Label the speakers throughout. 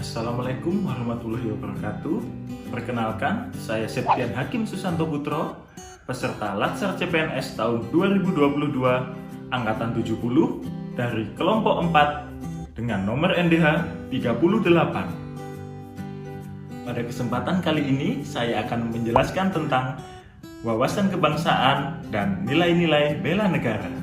Speaker 1: Assalamualaikum warahmatullahi wabarakatuh. Perkenalkan, saya Septian Hakim Susanto Putro, peserta Latsar CPNS tahun 2022 Angkatan 70 dari kelompok 4 dengan nomor NDH 38. Pada kesempatan kali ini saya akan menjelaskan tentang wawasan kebangsaan dan nilai-nilai bela negara.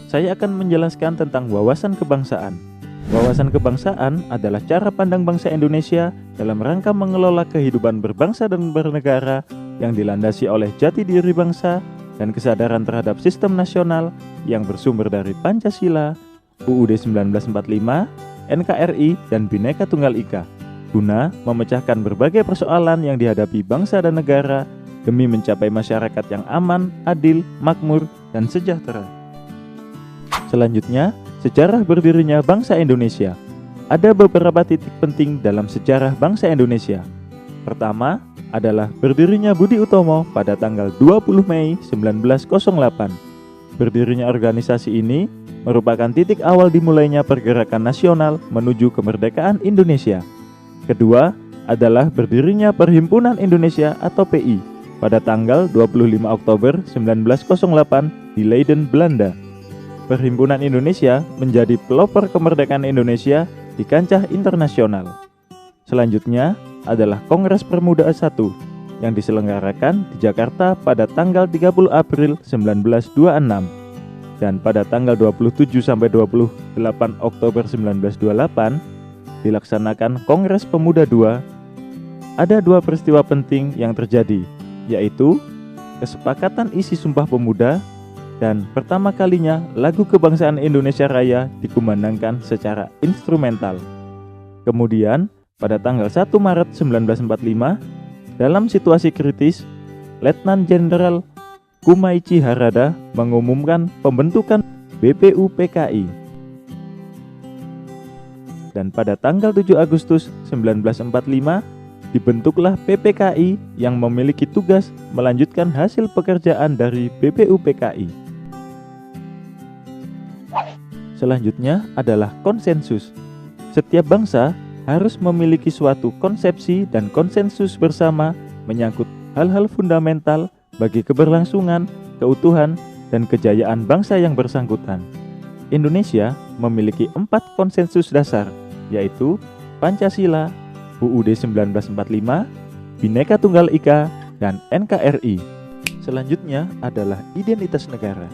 Speaker 2: Saya akan menjelaskan tentang wawasan kebangsaan. Wawasan kebangsaan adalah cara pandang bangsa Indonesia dalam rangka mengelola kehidupan berbangsa dan bernegara yang dilandasi oleh jati diri bangsa dan kesadaran terhadap sistem nasional yang bersumber dari Pancasila, UUD 1945, NKRI, dan Bhinneka Tunggal Ika, guna memecahkan berbagai persoalan yang dihadapi bangsa dan negara demi mencapai masyarakat yang aman, adil, makmur, dan sejahtera. Selanjutnya, sejarah berdirinya bangsa Indonesia. Ada beberapa titik penting dalam sejarah bangsa Indonesia. Pertama adalah berdirinya Budi Utomo pada tanggal 20 Mei 1908. Berdirinya organisasi ini merupakan titik awal dimulainya pergerakan nasional menuju kemerdekaan Indonesia. Kedua adalah berdirinya Perhimpunan Indonesia atau PI pada tanggal 25 Oktober 1908 di Leiden, Belanda. Perhimpunan Indonesia menjadi pelopor kemerdekaan Indonesia di kancah internasional. Selanjutnya adalah Kongres Permuda I yang diselenggarakan di Jakarta pada tanggal 30 April 1926 dan pada tanggal 27 sampai 28 Oktober 1928 dilaksanakan Kongres Pemuda II. Ada dua peristiwa penting yang terjadi, yaitu kesepakatan isi Sumpah Pemuda dan pertama kalinya lagu kebangsaan Indonesia Raya dikumandangkan secara instrumental. Kemudian, pada tanggal 1 Maret 1945, dalam situasi kritis, Letnan Jenderal Kumaichi Harada mengumumkan pembentukan BPUPKI. Dan pada tanggal 7 Agustus 1945, dibentuklah PPKI yang memiliki tugas melanjutkan hasil pekerjaan dari BPUPKI. Selanjutnya adalah konsensus. Setiap bangsa harus memiliki suatu konsepsi dan konsensus bersama menyangkut hal-hal fundamental bagi keberlangsungan, keutuhan, dan kejayaan bangsa yang bersangkutan. Indonesia memiliki 4 konsensus dasar, yaitu Pancasila, UUD 1945, Bhinneka Tunggal Ika, dan NKRI. Selanjutnya adalah identitas negara.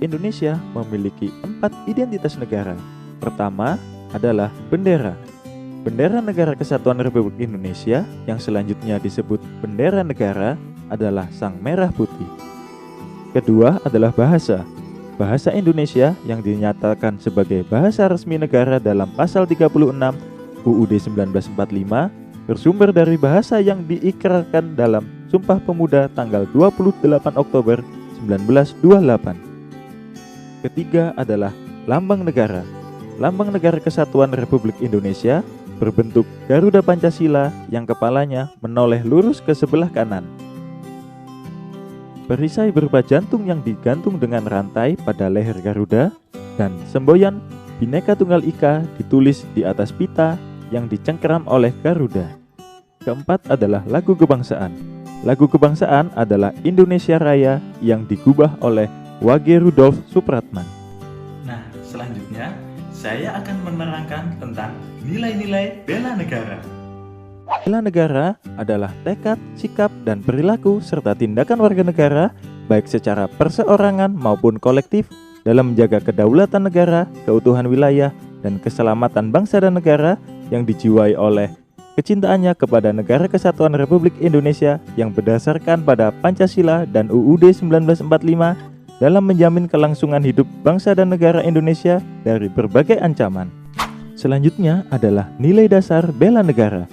Speaker 2: Indonesia memiliki 4 identitas negara. Pertama adalah bendera. Bendera Negara Kesatuan Republik Indonesia yang selanjutnya disebut bendera negara adalah sang merah putih. Kedua adalah bahasa. Bahasa Indonesia yang dinyatakan sebagai bahasa resmi negara dalam pasal 36 UUD 1945 bersumber dari bahasa yang diikrarkan dalam Sumpah Pemuda tanggal 28 Oktober 1928. Ketiga adalah lambang negara. Lambang Negara Kesatuan Republik Indonesia berbentuk Garuda Pancasila yang kepalanya menoleh lurus ke sebelah kanan. Perisai berupa jantung yang digantung dengan rantai pada leher Garuda dan semboyan Bhinneka Tunggal Ika ditulis di atas pita yang dicengkeram oleh Garuda. Keempat adalah lagu kebangsaan. Lagu kebangsaan adalah Indonesia Raya yang digubah oleh Wage Rudolf Supratman.
Speaker 1: Nah, selanjutnya saya akan menerangkan tentang nilai-nilai bela negara.
Speaker 2: Bela negara adalah tekad, sikap, dan perilaku serta tindakan warga negara baik secara perseorangan maupun kolektif dalam menjaga kedaulatan negara, keutuhan wilayah, dan keselamatan bangsa dan negara yang dijiwai oleh kecintaannya kepada Negara Kesatuan Republik Indonesia yang berdasarkan pada Pancasila dan UUD 1945 dalam menjamin kelangsungan hidup bangsa dan negara Indonesia dari berbagai ancaman. Selanjutnya adalah nilai dasar bela negara,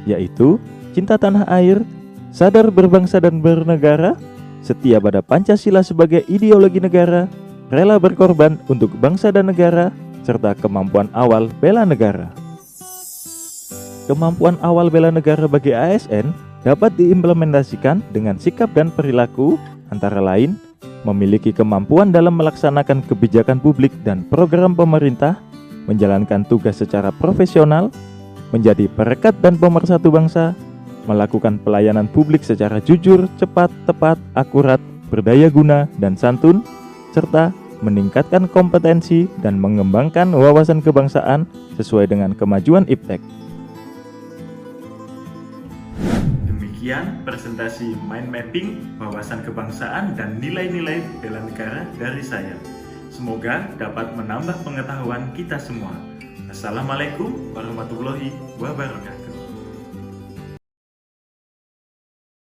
Speaker 2: yaitu cinta tanah air, sadar berbangsa dan bernegara, setia pada Pancasila sebagai ideologi negara, rela berkorban untuk bangsa dan negara, serta kemampuan awal bela negara. Kemampuan awal bela negara bagi ASN dapat diimplementasikan dengan sikap dan perilaku antara lain memiliki kemampuan dalam melaksanakan kebijakan publik dan program pemerintah, menjalankan tugas secara profesional, menjadi perekat dan pemersatu bangsa, melakukan pelayanan publik secara jujur, cepat, tepat, akurat, berdaya guna, dan santun, serta meningkatkan kompetensi dan mengembangkan wawasan kebangsaan sesuai dengan kemajuan IPTEK.
Speaker 1: Demikian presentasi mind mapping, wawasan kebangsaan, dan nilai-nilai bela negara dari saya. Semoga dapat menambah pengetahuan kita semua. Assalamualaikum warahmatullahi wabarakatuh.